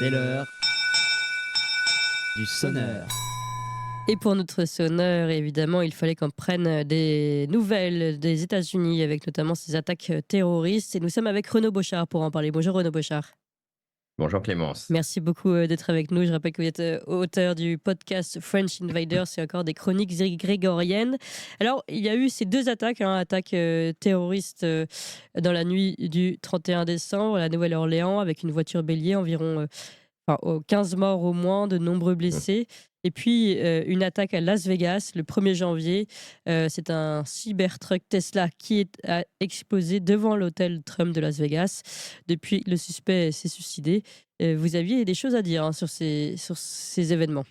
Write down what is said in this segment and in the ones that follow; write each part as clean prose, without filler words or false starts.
C'est l'heure du sonneur. Et pour notre sonneur, évidemment, il fallait qu'on prenne des nouvelles des États-Unis avec notamment ces attaques terroristes. Et nous sommes avec Renaud Bochard pour en parler. Bonjour Renaud Bochard. Bonjour Clémence. Merci beaucoup d'être avec nous. Je rappelle que vous êtes auteur du podcast French Invaders et encore des chroniques grégoriennes. Alors, il y a eu ces deux attaques, attaques terroristes dans la nuit du 31 décembre à la Nouvelle-Orléans avec une voiture bélier, environ 15 morts au moins, de nombreux Mmh. blessés. Et puis, une attaque à Las Vegas le 1er janvier. C'est un Cybertruck Tesla a explosé devant l'hôtel Trump de Las Vegas. Depuis, le suspect s'est suicidé. Vous aviez des choses à dire sur ces événements.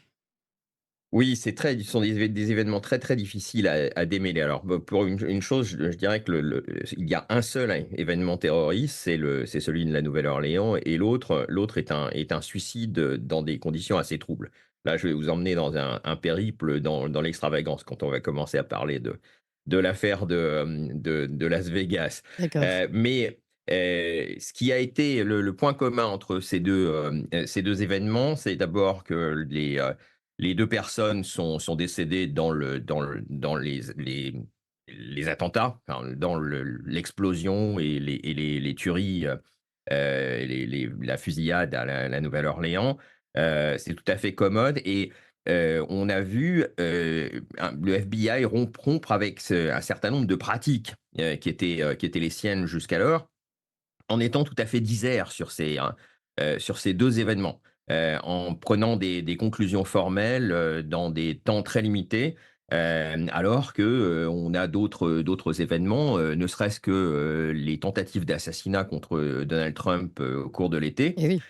Oui, ce sont des événements très, très difficiles à démêler. Alors, pour une chose, je dirais que il y a un seul événement terroriste, c'est celui de la Nouvelle-Orléans et l'autre est un suicide, dans des conditions assez troubles. Là, je vais vous emmener dans un périple dans l'extravagance quand on va commencer à parler de l'affaire de Las Vegas. D'accord. Mais, ce qui a été le point commun entre ces deux événements, c'est d'abord que les 2 personnes sont décédées dans les attentats, enfin, dans l'explosion et les tueries, la fusillade à la Nouvelle-Orléans. C'est tout à fait commode et on a vu, le FBI rompre avec un certain nombre de pratiques, qui étaient les siennes jusqu'alors, en étant tout à fait disert sur ces 2 événements, en prenant des conclusions formelles, dans des temps très limités, alors que, on a d'autres événements, ne serait-ce que, les tentatives d'assassinat contre, Donald Trump, au cours de l'été, Et oui.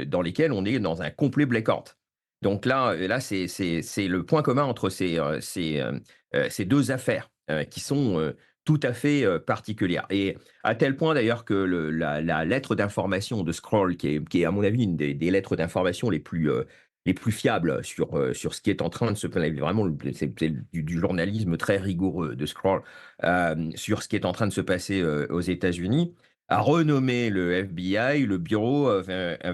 dans lesquels on est dans un complet blackout. Donc là, c'est le point commun entre ces 2 affaires, qui sont, tout à fait, particulières et à tel point d'ailleurs que la lettre d'information de Scroll, qui est à mon avis une des lettres d'information les plus fiables sur ce qui est en train de se passer, vraiment c'est du journalisme très rigoureux de Scroll, sur ce qui est en train de se passer, aux États-Unis, a renommé le FBI le Bureau of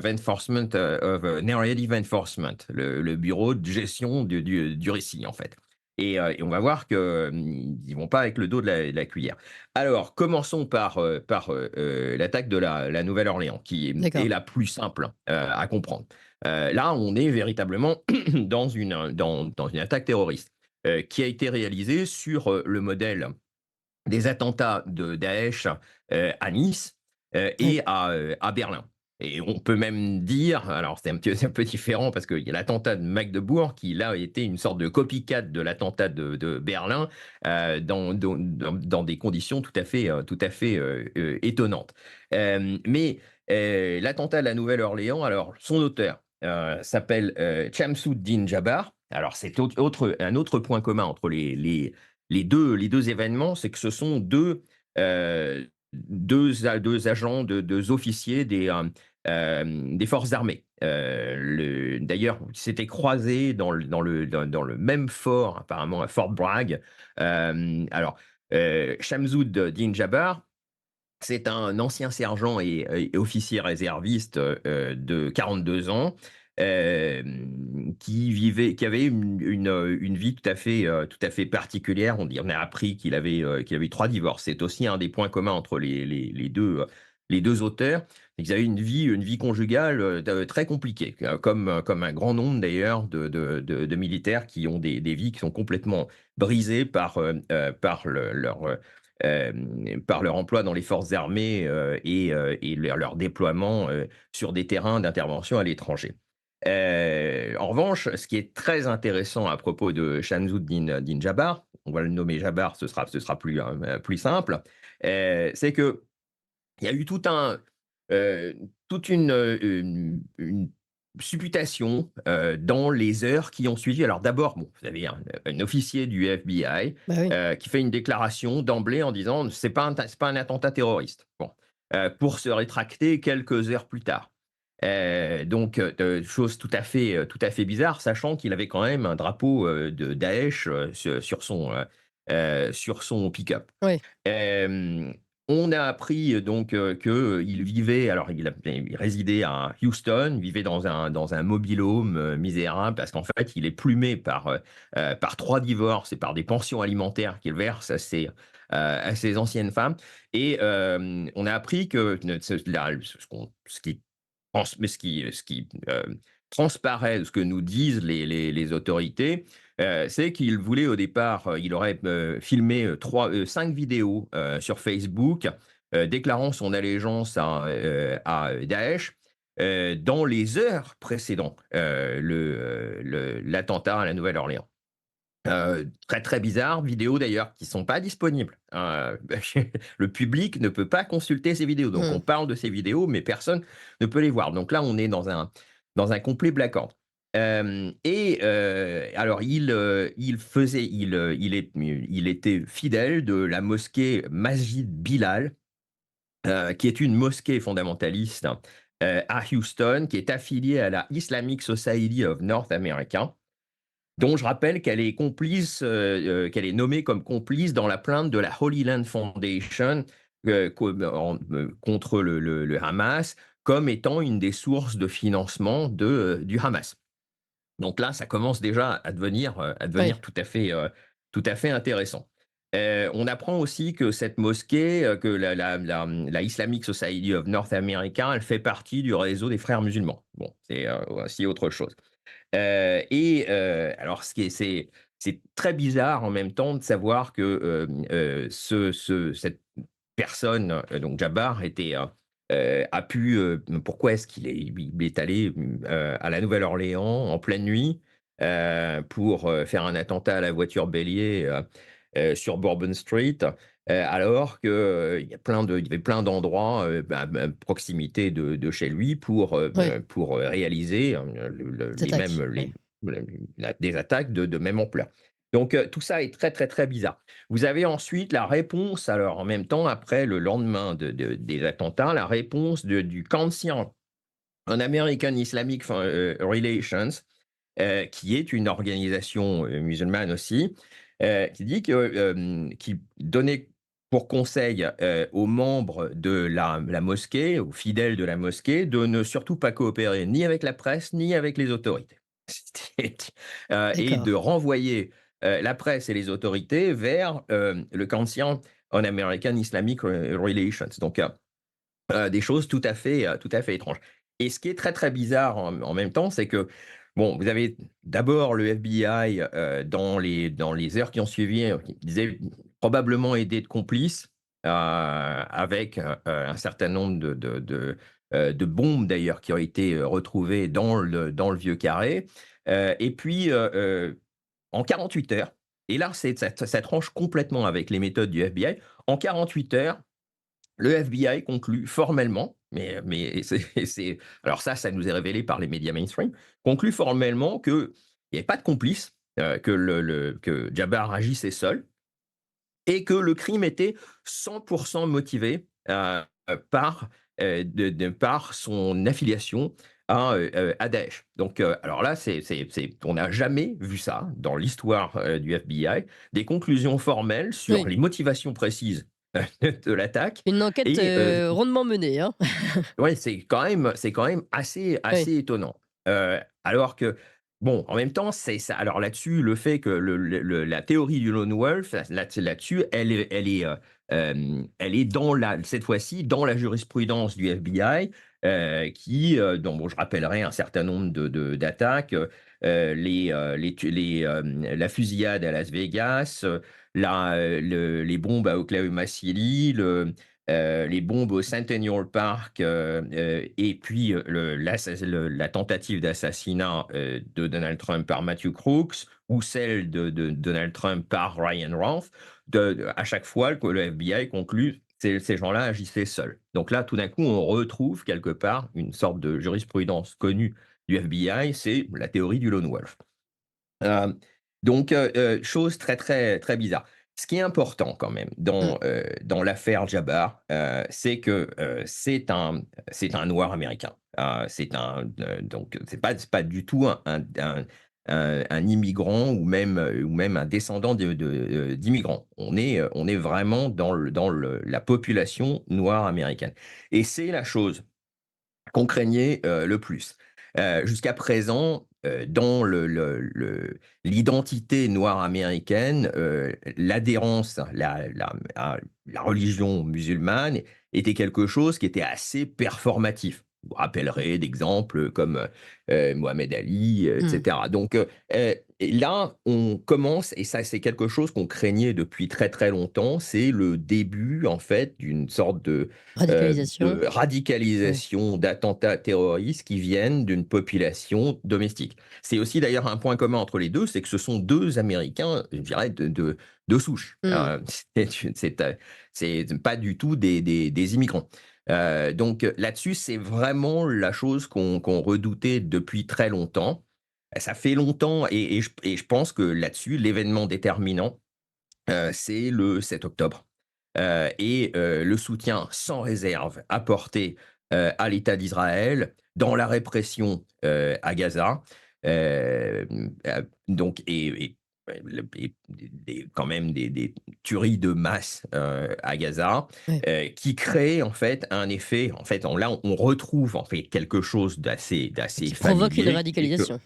Enforcement, of Narrative Enforcement, le bureau de gestion du récit en fait. Et on va voir que, ils vont pas avec le dos de la cuillère. Alors, commençons par l'attaque de la Nouvelle-Orléans, qui est D'accord. la plus simple, à comprendre. Là, on est véritablement dans une attaque terroriste, qui a été réalisée sur, le modèle des attentats de Daesh, à Nice, Oui. et à Berlin. Et on peut même dire, alors c'est un peu différent parce qu'il y a l'attentat de Magdebourg qui là a été une sorte de copycat de l'attentat de Berlin, dans des conditions tout à fait étonnantes. Mais l'attentat de la Nouvelle-Orléans, alors son auteur, s'appelle, Shamsuddin Jabbar. Alors c'est un autre point commun entre les deux événements, c'est que ce sont deux agents, deux officiers des forces armées. D'ailleurs, ils s'étaient croisés dans le même fort, apparemment à Fort Bragg. Alors, Shamsuddin Jabbar, c'est un ancien sergent et officier réserviste, de 42 ans, qui avait une vie tout à fait particulière. On a appris qu'il avait eu 3 divorces. C'est aussi un des points communs entre les deux auteurs. C'est qu'ils avaient une vie conjugale, très compliquée, comme un grand nombre d'ailleurs de militaires qui ont des vies qui sont complètement brisées par leur emploi dans les forces armées, et leur déploiement, sur des terrains d'intervention à l'étranger. En revanche, ce qui est très intéressant à propos de Shamsuddin Jabbar, on va le nommer Jabbar, ce sera plus simple, c'est que il y a eu toute une supputation, dans les heures qui ont suivi. Alors d'abord, bon, vous avez un officier du FBI, Bah oui. qui fait une déclaration d'emblée en disant: «C'est pas un attentat terroriste». Bon, pour se rétracter quelques heures plus tard. Donc, chose tout à fait bizarre, sachant qu'il avait quand même un drapeau, de Daesh, sur son pick-up. Oui. Hem, On a appris donc qu'il vivait, alors il résidait à Houston, il vivait dans un mobil-home misérable parce qu'en fait, il est plumé par 3 divorces et par des pensions alimentaires qu'il verse à ses anciennes femmes. Et on a appris que ce qui transparaît de ce que nous disent les autorités, c'est qu'il voulait au départ, il aurait filmé 5 vidéos sur Facebook déclarant son allégeance à Daesh dans les heures précédant l'attentat à la Nouvelle-Orléans. Très, très bizarre, vidéos d'ailleurs qui sont pas disponibles. Le public ne peut pas consulter ces vidéos. Donc on Mmh. parle de ces vidéos, mais personne ne peut les voir. Donc là, on est dans un complet blackout. Alors il était fidèle de la mosquée Masjid Bilal, qui est une mosquée fondamentaliste, à Houston, qui est affiliée à la Islamic Society of North America, dont je rappelle qu'elle est nommée comme complice dans la plainte de la Holy Land Foundation contre le Hamas, comme étant une des sources de financement du Hamas. Donc là, ça commence déjà à Oui. devenir tout à fait intéressant. On apprend aussi que cette mosquée, que la Islamic Society of North America, elle fait partie du réseau des frères musulmans. Bon, c'est aussi autre chose. Alors c'est très bizarre en même temps de savoir que, cette personne, donc Jabbar a pu, pourquoi est-ce il est allé, à la Nouvelle-Orléans en pleine nuit, pour, faire un attentat à la voiture bélier, sur Bourbon Street, alors que, il y avait plein d'endroits, proximité de chez lui Oui. pour réaliser, Cette les mêmes attaque. Oui. des attaques de même ampleur. Donc tout ça est très, très, très bizarre. Vous avez ensuite la réponse, alors en même temps, après le lendemain des attentats, la réponse du CANCIAN, un American Islamic Relations, qui est une organisation musulmane aussi, qui dit qui donnait pour conseil aux membres de la mosquée, aux fidèles de la mosquée, de ne surtout pas coopérer ni avec la presse, ni avec les autorités. Et D'accord. de renvoyer la presse et les autorités vers le Council on American Islamic Relations. Donc, des choses tout à fait étranges. Et ce qui est très, très bizarre en même temps, c'est que, bon, vous avez d'abord le FBI, dans les heures qui ont suivi, qui disait probablement aider de complices, avec, un certain nombre de bombes d'ailleurs qui ont été, retrouvées dans le vieux carré. Et puis, en 48 heures, et là ça tranche complètement avec les méthodes du FBI. En 48 heures, le FBI conclut formellement, mais alors ça nous est révélé par les médias mainstream, conclut formellement qu'il n'y avait pas de complice, que Jabbar agissait seul et que le crime était 100% motivé par son affiliation à Daesh. Donc, alors là, on n'a jamais vu ça dans l'histoire du FBI, des conclusions formelles sur Oui. les motivations précises de l'attaque. Une enquête Et rondement menée, hein. ouais, c'est quand même Oui. assez étonnant. Alors que, bon, en même temps, c'est ça, alors là-dessus, le fait que la théorie du lone wolf, là-dessus, elle est cette fois-ci, dans la jurisprudence du FBI, dont bon, je rappellerai un certain nombre d'attaques, la fusillade à Las Vegas, les bombes à Oklahoma City, les bombes au Centennial Park, et puis la tentative d'assassinat de Donald Trump par Matthew Crooks, ou celle de Donald Trump par Ryan Roth, à chaque fois que le FBI conclut ces gens-là agissaient seuls. Donc là, tout d'un coup, on retrouve quelque part une sorte de jurisprudence connue du FBI, c'est la théorie du lone wolf. Euh, donc, chose très, très, très bizarre. Ce qui est important quand même Mmh. dans l'affaire Jabbar, c'est que c'est un noir américain. Donc, c'est pas du tout un immigrant ou même un descendant d'immigrants. On est vraiment dans la population noire américaine. Et c'est la chose qu'on craignait le plus. Jusqu'à présent, dans l'identité noire américaine, l'adhérence, la religion musulmane était quelque chose qui était assez performatif. Vous rappellerez d'exemples comme Mohamed Ali, Hmm. etc. Donc et là, on commence, et ça c'est quelque chose qu'on craignait depuis très très longtemps, c'est le début en fait d'une sorte Radicalisation. de Ouais. radicalisation, d'attentats terroristes qui viennent d'une population domestique. C'est aussi d'ailleurs un point commun entre les deux, c'est que ce sont deux Américains, je dirais, de souche. Hmm. C'est pas du tout des immigrants. Donc là-dessus, c'est vraiment la chose qu'on redoutait depuis très longtemps. Ça fait longtemps, et je pense que là-dessus, l'événement déterminant, c'est le 7 octobre. Le soutien sans réserve apporté à l'État d'Israël dans la répression à Gaza. Donc, quand même des tueries de masse à Gaza, Ouais. qui créent en fait un effet. En fait, là, on retrouve en fait quelque chose d'assez Qui provoque une familier, qui est que radicalisation.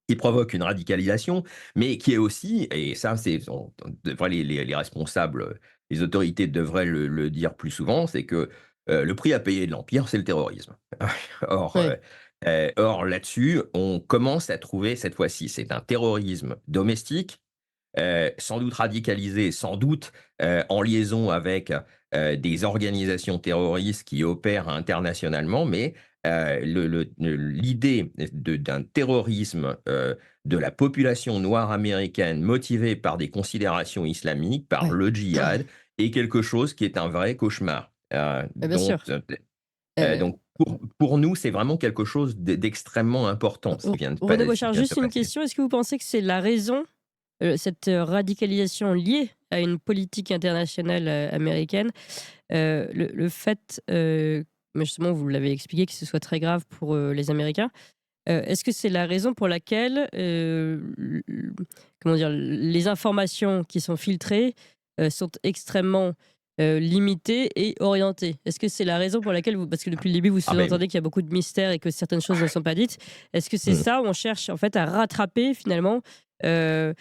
qui provoque une radicalisation, mais qui est aussi, et ça, on devrait les responsables, les autorités devraient le dire plus souvent, c'est que le prix à payer de l'Empire, c'est le terrorisme. Or, Ouais. là-dessus, on commence à trouver cette fois-ci, c'est un terrorisme domestique, sans doute radicalisé, sans doute en liaison avec des organisations terroristes qui opèrent internationalement, mais l'idée d'un terrorisme de la population noire américaine motivée par des considérations islamiques, par Ouais. le djihad, est quelque chose qui est un vrai cauchemar. Bien sûr. Euh, Donc pour nous, c'est vraiment quelque chose d'extrêmement important, ce René ce qui Bochard, vient de se juste une passer. question. Est-ce que vous pensez que c'est la raison, cette radicalisation liée à une politique internationale américaine, le fait, mais justement, vous l'avez expliqué, que ce soit très grave pour les Américains, est-ce que c'est la raison pour laquelle, comment dire, les informations qui sont filtrées sont extrêmement limitées et orientées? Est-ce que c'est la raison pour laquelle vous, parce que depuis le début vous Ah ben, sous-entendez qu'il y a beaucoup de mystères et que certaines choses ne sont pas dites, est-ce que c'est mmh. ça où on cherche en fait à rattraper finalement, euh,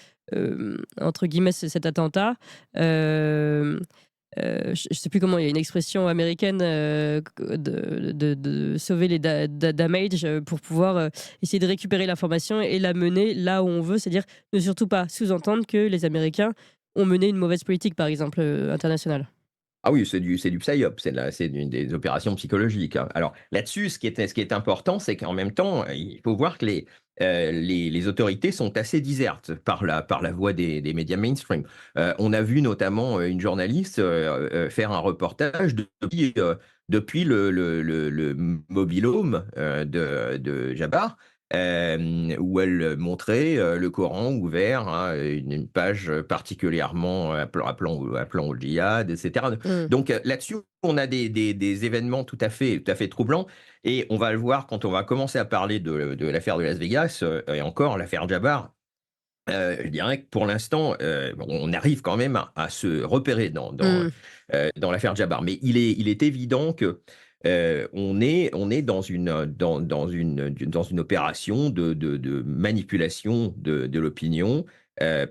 entre guillemets, cet attentat, je ne sais plus comment, il y a une expression américaine, de sauver les damage, pour pouvoir essayer de récupérer l'information et la mener là où on veut, c'est-à-dire ne surtout pas sous-entendre que les Américains ont mené une mauvaise politique, par exemple, internationale. Ah oui, c'est du psyop, c'est des opérations psychologiques, hein. Alors là-dessus, ce qui est important, c'est qu'en même temps, il faut voir que les autorités sont assez disertes par la voie des médias mainstream. On a vu notamment une journaliste faire un reportage depuis le mobil-home de Jabbar, où elle montrait le Coran ouvert, hein, une page particulièrement appelant au djihad, etc. Mmh. Donc là-dessus, on a des événements tout à fait troublants, et on va le voir quand on va commencer à parler de l'affaire de Las Vegas, et encore l'affaire Jabbar. Je dirais que pour l'instant, on arrive quand même à se repérer Mmh. dans l'affaire Jabbar. Mais il est évident que on est dans une opération de manipulation de l'opinion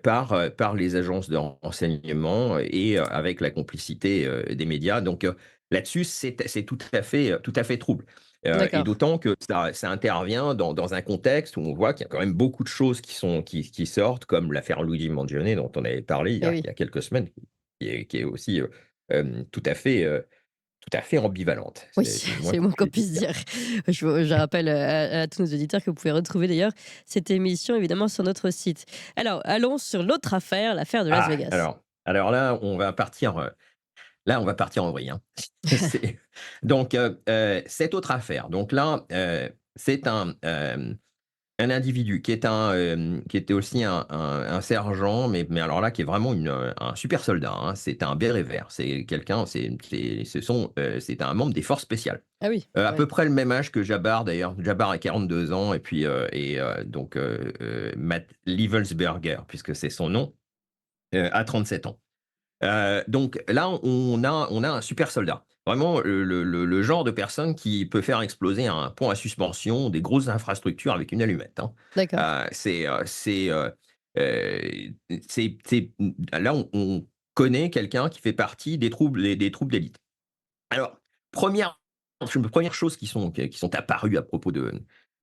par les agences de renseignement, et avec la complicité des médias. Donc là-dessus, c'est tout à fait trouble. Et D'accord. d'autant que ça intervient dans un contexte où on voit qu'il y a quand même beaucoup de choses qui sortent, comme l'affaire Luigi Mangione dont on avait parlé Eh oui. il y a quelques semaines, qui est aussi tout à fait ambivalente. Oui, C'est le moins c'est le qu'on moins qu'on puisse puisse dire. dire. Je rappelle à tous nos auditeurs que vous pouvez retrouver d'ailleurs cette émission évidemment sur notre site. Alors, allons sur l'autre affaire, l'affaire de Las Ah, Vegas. alors là, on va partir en vrille, hein. C'est cette autre affaire, donc là, c'est un individu qui était aussi un sergent, mais alors là, qui est vraiment un super soldat, hein. C'est un béret vert. C'est quelqu'un, c'est un membre des forces spéciales. Ah oui, À peu ouais. près le même âge que Jabbar d'ailleurs. Jabbar a 42 ans et puis donc Matt Lievelsberger, puisque c'est son nom, a 37 ans. Donc là, on a un super soldat. Vraiment le genre de personne qui peut faire exploser un pont à suspension, des grosses infrastructures avec une allumette, hein. D'accord. C'est là, on connaît quelqu'un qui fait partie des troupes d'élite. Alors, première première chose qui sont apparues à propos de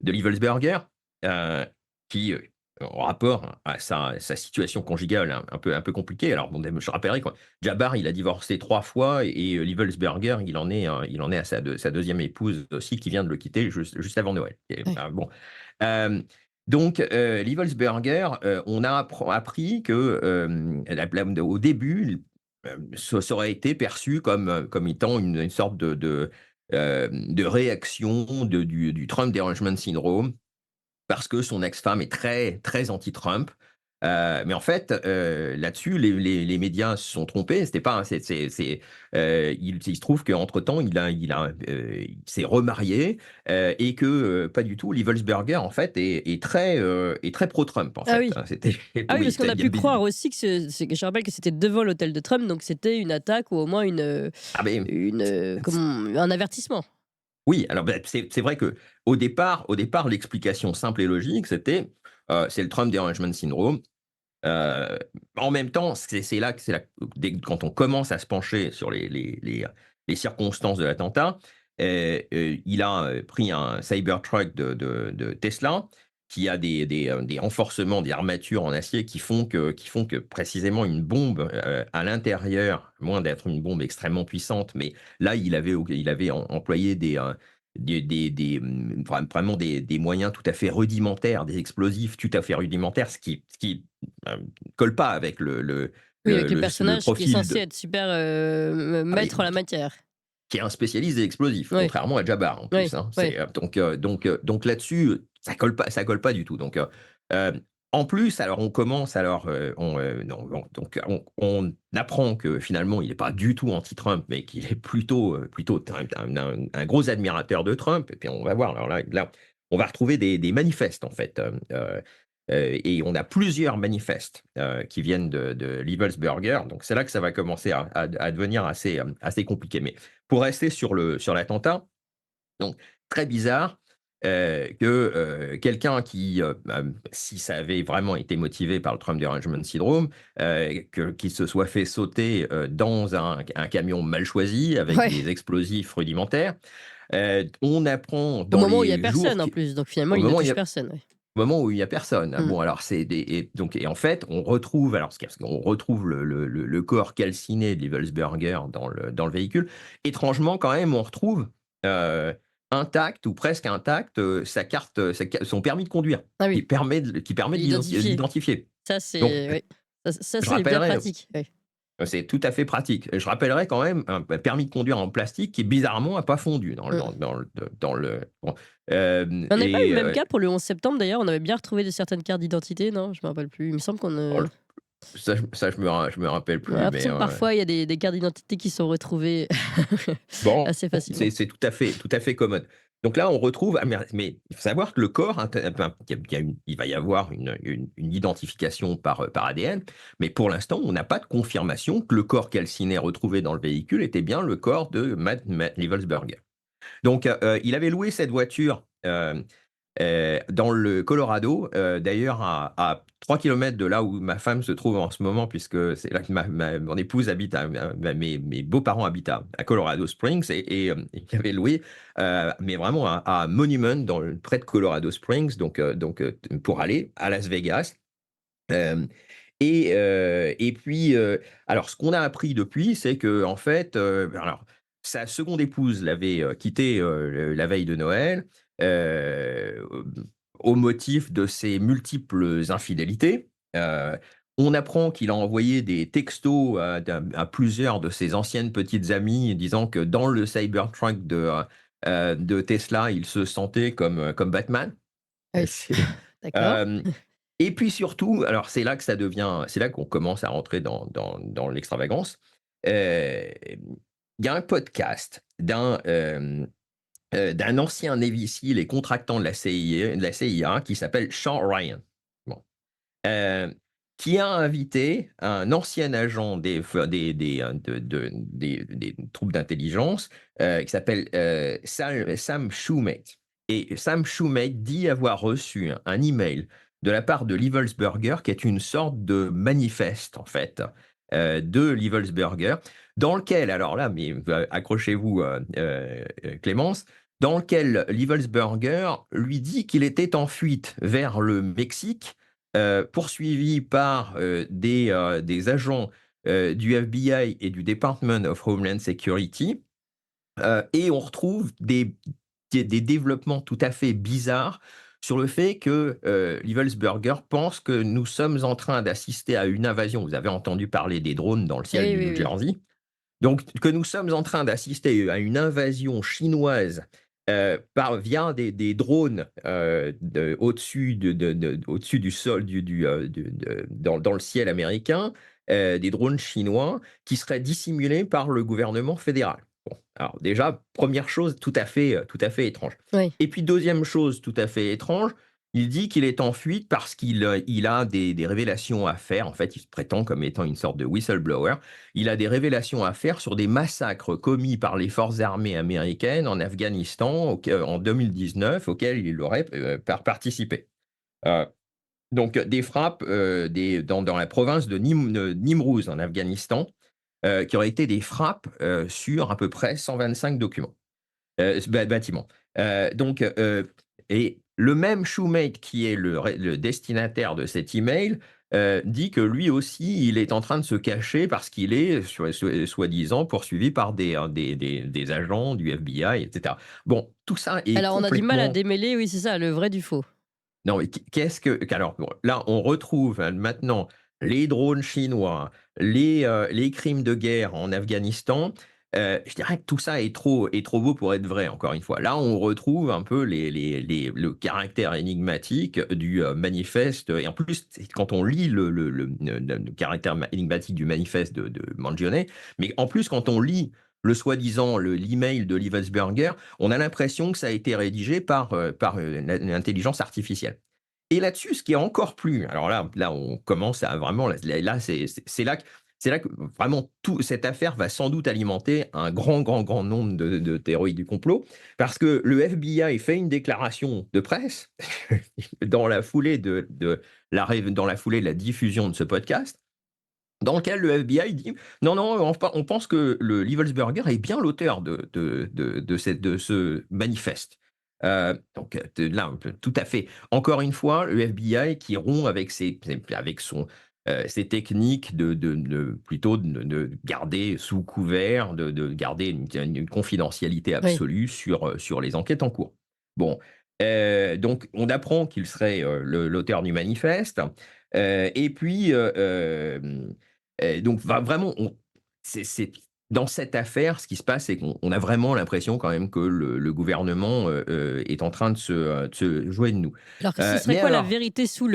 Lievelsberger, heu, qui, en rapport à sa situation conjugale un peu compliquée. Alors bon, je rappellerai que Jabbar, il a divorcé 3 fois et Lievelsberger, il en est à sa 2e épouse aussi qui vient de le quitter juste avant Noël et Ouais. bon, donc Lievelsberger, on a appris que, au début, ça aurait été perçu comme étant une sorte de réaction du Trump derangement syndrome, parce que son ex-femme est très, très anti-Trump. Mais en fait, là-dessus, les médias se sont trompés. C'était pas il se trouve qu'entre temps, il s'est remarié, et que, pas du tout. Lievelsberger, en fait, est très pro-Trump, en Ah fait, oui. hein. C'était Ah oui, oui, parce qu'on a il y a pu croire aussi je rappelle que c'était devant l'hôtel de Trump, donc c'était une attaque ou au moins ah beh, un avertissement. oui, alors, c'est vrai que au départ, l'explication simple et logique, c'était, c'est le Trump derangement syndrome. En même temps, c'est là quand on commence à se pencher sur les circonstances de l'attentat, il a, pris un Cybertruck de Tesla qui a des renforcements, des armatures en acier qui font que précisément une bombe, à l'intérieur, loin d'être une bombe extrêmement puissante, mais là, il avait employé vraiment des moyens tout à fait rudimentaires, des explosifs tout à fait rudimentaires, ce qui colle pas avec Oui, avec le le personnage qui est profil censé de être super, ah beh, maître en la matière. qui est un spécialiste des explosifs, Oui, contrairement à Jabbar en oui, plus, hein. oui. Donc là-dessus, ça colle pas du tout. Donc en plus, alors on commence alors, donc on apprend que finalement il est pas du tout anti-Trump, mais qu'il est plutôt un gros admirateur de Trump et puis on va voir. Alors là, on va retrouver des manifestes en fait, et on a plusieurs manifestes, qui viennent de Lievelsberger. Donc c'est là que ça va commencer à devenir assez compliqué. Mais pour rester sur l'attentat, donc très bizarre, quelqu'un si ça avait vraiment été motivé par le Trump derangement syndrome, qu'il se soit fait sauter, dans un camion mal choisi avec Ouais, des explosifs rudimentaires. On apprend au dans moment où il y a les jours personne en qui plus, donc finalement au il ne moment où il y touche a personne, ouais. au moment où il y a personne. Ah Mmh. bon, alors en fait, on retrouve alors ce qu'il y a parce qu'on retrouve le corps calciné de Lievelsberger dans le véhicule. Étrangement, quand même, on retrouve, heu, intact ou presque intact, son permis de conduire Ah oui, qui permet de identifié. l'identifier. Ça Donc c'est oui, ça je c'est bien rappellerai pratique, oui. c'est tout à fait pratique. Je rappellerai quand même un permis de conduire en plastique qui bizarrement n'a pas fondu Mmh. dans le bon, On n'avait pas eu le même cas pour le 11 septembre d'ailleurs, on avait bien retrouvé de certaines cartes d'identité, non? Je me rappelle plus. Il me semble qu'on, oh, je me rappelle on a plus, mais l'impression que parfois il y a des cartes d'identité qui sont retrouvées bon, assez facilement. c'est tout à fait commode. Donc là, on retrouve mais il faut savoir que le corps, enfin, il va y avoir une identification par ADN, mais pour l'instant, on n'a pas de confirmation que le corps calciné retrouvé dans le véhicule était bien le corps de Matt Lievelsberger. Donc il avait loué cette voiture, dans le Colorado, d'ailleurs à 3 kilomètres de là où ma femme se trouve en ce moment, puisque c'est là que mon épouse habite mes beaux-parents habitent à Colorado Springs et il avait loué, mais vraiment à Monument près de Colorado Springs, donc pour aller à Las Vegas. Hem et puis, alors ce qu'on a appris depuis, c'est qu'en fait, alors sa seconde épouse l'avait, quitté, la veille de Noël, heu, au motif de ses multiples infidélités. On apprend qu'il a envoyé des textos à plusieurs de ses anciennes petites amies disant que dans le Cybertruck de Tesla, il se sentait comme Batman. Ah oui. D'accord. Euh, et puis surtout, alors c'est là que ça devient, c'est là qu'on commence à rentrer dans l'extravagance. Il y a un podcast d'un ancien Navy SEAL et contractant de la CIA qui s'appelle Sean Ryan. Bon. Euh, qui a invité un ancien agent des troupes d'intelligence qui s'appelle Sam Shoemate. Et Sam Shoemate dit avoir reçu un email de la part de Burger, qui est une sorte de manifeste, en fait, de Burger, dans lequel, alors là, mais accrochez-vous, Clémence, dans lequel Burger lui dit qu'il était en fuite vers le Mexique, poursuivi par des agents du FBI et du Department of Homeland Security. Et on retrouve des développements tout à fait bizarres sur le fait que Burger pense que nous sommes en train d'assister à une invasion. Vous avez entendu parler des drones dans le ciel Oui, du oui, New oui. Jersey. Donc, que nous sommes en train d'assister à une invasion chinoise via des drones au-dessus au-dessus du sol, dans le ciel américain, des drones chinois qui seraient dissimulés par le gouvernement fédéral. Bon, alors déjà, première chose tout à fait étrange. Oui. Et puis deuxième chose tout à fait étrange, il dit qu'il est en fuite parce qu'il a des révélations à faire. En fait, il se prétend comme étant une sorte de whistleblower. Il a des révélations à faire sur des massacres commis par les forces armées américaines en Afghanistan en 2019, auxquels il aurait participé. Euh, donc, des frappes dans la province de Nimrouz, en Afghanistan, qui auraient été des frappes sur à peu près 125 bâtiments. Et le même Shoemate, qui est le destinataire de cet email, dit que lui aussi, il est en train de se cacher parce qu'il est, soi-disant, poursuivi par des agents du FBI, etc. Bon, tout ça est Alors, on a du mal à complètement... démêler, oui, c'est ça, le vrai du faux. Non, mais qu'est-ce que... Alors, bon, là, on retrouve maintenant les drones chinois, les crimes de guerre en Afghanistan. Je dirais que tout ça est trop beau pour être vrai, encore une fois. Là, on retrouve un peu le caractère énigmatique du manifeste. Et en plus, quand on lit le caractère énigmatique du manifeste de Mangione, mais en plus, quand on lit l'email de Liebesberger, on a l'impression que ça a été rédigé par une intelligence artificielle. Et là-dessus, ce qui est encore plus, alors là, on commence à vraiment, là, c'est là que vraiment cette affaire va sans doute alimenter un grand nombre de théories du complot, parce que le FBI fait une déclaration de presse dans la foulée dans la foulée de la diffusion de ce podcast, dans lequel le FBI dit non, on pense que le Burger est bien l'auteur de ce manifeste. Là, tout à fait. Encore une fois, le FBI qui rompt avec ses techniques plutôt de garder sous couvert, de garder une confidentialité Oui. absolue sur les enquêtes en cours. Bon, donc on apprend qu'il serait l'auteur du manifeste. Et puis, donc vraiment, dans cette affaire, ce qui se passe, c'est qu'on a vraiment l'impression quand même que le gouvernement est en train de se jouer de nous. Alors, ce serait Mais quoi la alors, vérité sous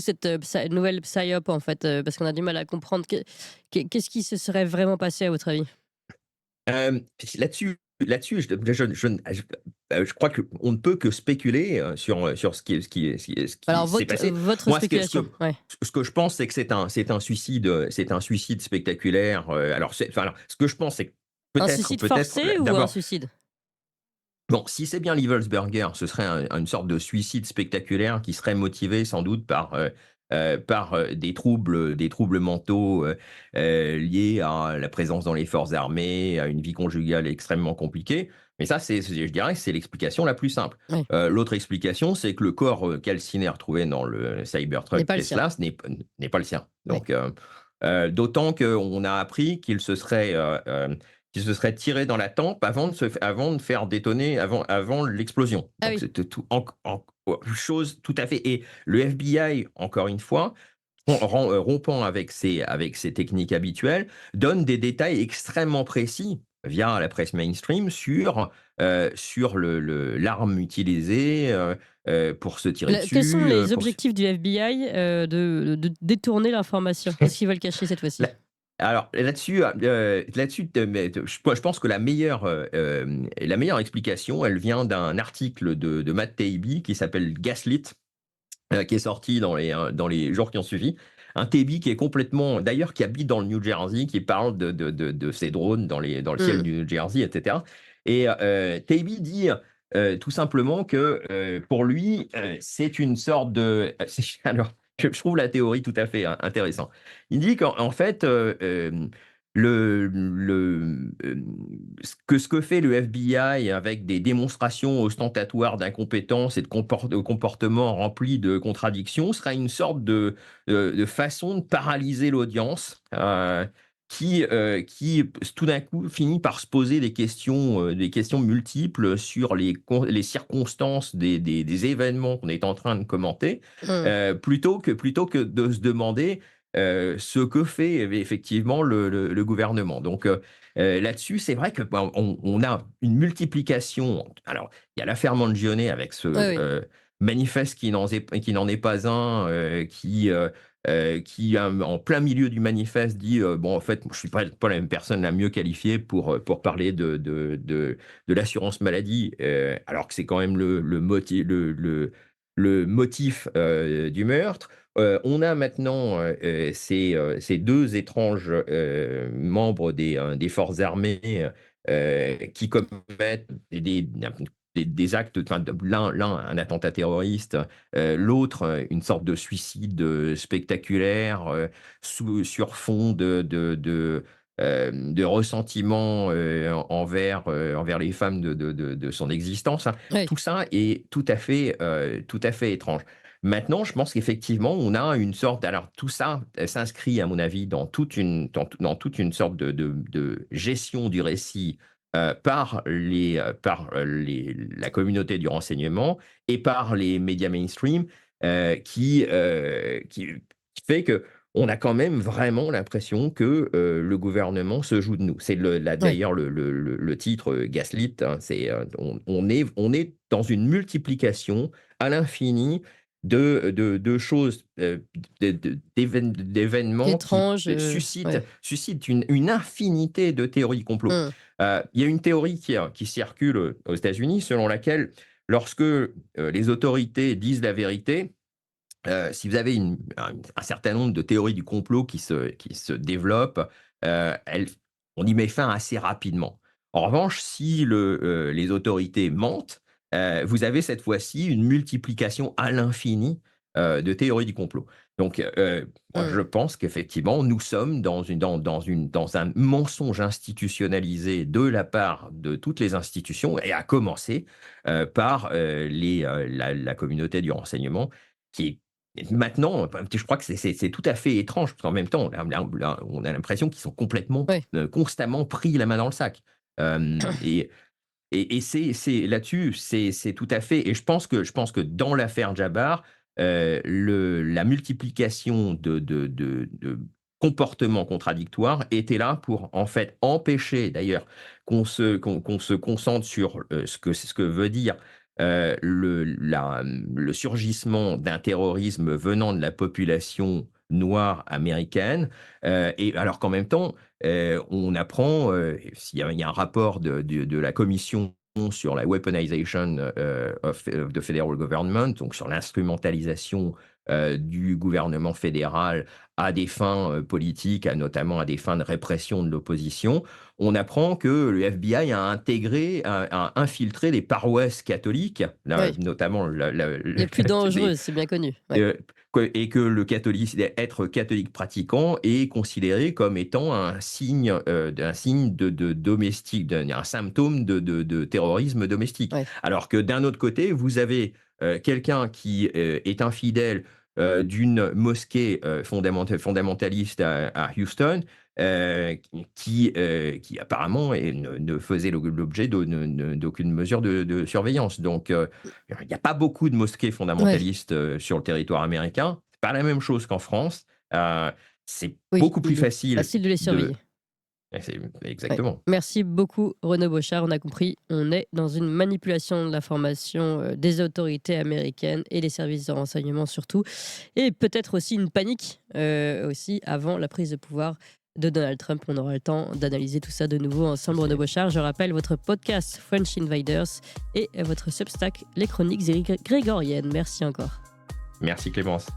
cette nouvelle psyop, en fait, parce qu'on a du mal à comprendre. Qu'est-ce qui se serait vraiment passé, à votre avis? euh, là-dessus, je crois qu'on ne peut que spéculer sur ce qui Alors, s'est passé. votre Moi, spéculation, ouais. ce que je pense, c'est que c'est un suicide spectaculaire. Alors, ce que je pense, c'est que Un peut-être, suicide forcé ou un d'abord, suicide? bon, si c'est bien Burger, ce serait une sorte de suicide spectaculaire qui serait motivé sans doute par des troubles mentaux liés à la présence dans les forces armées, à une vie conjugale extrêmement compliquée. Mais ça, je dirais, c'est l'explication la plus simple. Ouais. L'autre explication, c'est que le corps calciné retrouvé dans le N'est Cybertruck pas le sien. Tesla, n'est pas le sien. Ouais. Donc, d'autant qu'on a appris qu'il se serait tiré dans la tempe avant de faire détonner, avant l'explosion. Ah Donc oui. c'était chose tout à fait. Et le FBI, encore une fois, rompant avec ses techniques habituelles, donne des détails extrêmement précis via la presse mainstream sur l'arme utilisée pour se tirer Quels sont dessus. les objectifs du FBI de détourner l'information? Qu'est-ce qu'ils veulent cacher cette fois-ci? Là- alors là-dessus, je pense que la meilleure explication, elle vient d'un article de Matt Taibbi qui s'appelle Gaslit, qui est sorti dans les jours qui ont suivi. Un Taibbi qui est complètement, d'ailleurs, qui habite dans le New Jersey, qui parle de ces drones dans le ciel Mmh. du New Jersey, etc. Et Taibbi dit tout simplement que pour lui, c'est une sorte de. Alors, je trouve la théorie tout à fait intéressante. Il dit qu'en fait, ce que fait le FBI avec des démonstrations ostentatoires d'incompétence et de comportements remplis de contradictions sera une sorte de façon de paralyser l'audience qui tout d'un coup finit par se poser des questions multiples sur les circonstances des événements qu'on est en train de commenter, Mmh. plutôt que de se demander ce que fait effectivement le gouvernement. Donc là-dessus, c'est vrai que on a une multiplication. Alors, il y a l'affaire Mangione avec ce Oui, oui. manifeste qui n'en est pas un, qui en plein milieu du manifeste dit bon, en fait, je suis pas la même personne la mieux qualifiée pour parler de l'assurance maladie, alors que c'est quand même le motif du meurtre. On a maintenant ces deux étranges membres des forces armées qui commettent des actes, enfin, l'un un attentat terroriste, l'autre une sorte de suicide spectaculaire sur fond de ressentiment envers les femmes de son existence, hein. Oui. Tout ça est tout à fait étrange. Maintenant, je pense qu'effectivement, on a une sorte. Alors, tout ça s'inscrit, à mon avis, dans toute une sorte de gestion du récit par la communauté du renseignement et par les médias mainstream qui fait que on a quand même vraiment l'impression que le gouvernement se joue de nous. C'est Ouais. d'ailleurs le titre Gaslit, hein, on est dans une multiplication à l'infini de choses, d'événements qui Étrange, ouais. suscitent une infinité de théories complot. Mmh. Il y a une théorie qui circule aux États-Unis selon laquelle lorsque les autorités disent la vérité, si vous avez un certain nombre de théories du complot qui se développent, on y met fin assez rapidement. En revanche, si les autorités mentent, vous avez cette fois-ci une multiplication à l'infini de théories du complot. Donc, moi, Mmh. je pense qu'effectivement, nous sommes dans un mensonge institutionnalisé de la part de toutes les institutions, et à commencer par la communauté du renseignement, qui maintenant, je crois que c'est tout à fait étrange, parce qu'en même temps, là, on a l'impression qu'ils sont complètement, Ouais. constamment pris la main dans le sac. Et c'est là-dessus, c'est tout à fait. Et je pense que dans l'affaire Jabbar, la multiplication de comportements contradictoires était là pour, en fait, empêcher d'ailleurs qu'on se concentre sur ce que veut dire le surgissement d'un terrorisme venant de la population noire américaine, et alors qu'en même temps, on apprend, il y a un rapport de la commission sur la weaponization of the federal government, donc sur l'instrumentalisation du gouvernement fédéral à des fins politiques, notamment à des fins de répression de l'opposition. On apprend que le FBI a infiltré des paroisses catholiques, là, Oui. notamment Les plus dangereuses, c'est bien connu. Ouais. euh, et que être catholique pratiquant est considéré comme étant un signe de domestique, un symptôme de terrorisme domestique. Ouais. Alors que d'un autre côté, vous avez quelqu'un qui est infidèle d'une mosquée fondamentaliste à Houston, qui apparemment ne faisait l'objet d'aucune mesure de surveillance. Donc, il n'y a pas beaucoup de mosquées Ouais. fondamentalistes sur le territoire américain. C'est pas la même chose qu'en France. C'est Oui, beaucoup plus facile facile de les de surveiller. Exactement. Merci beaucoup Renaud Bochart, on a compris, on est dans une manipulation de l'information des autorités américaines et des services de renseignement surtout, et peut-être aussi une panique aussi avant la prise de pouvoir de Donald Trump. On aura le temps d'analyser tout ça de nouveau ensemble. Renaud Bochart, je rappelle votre podcast French Invaders et votre Substack Les Chroniques grégoriennes. Merci encore. Merci Clémence.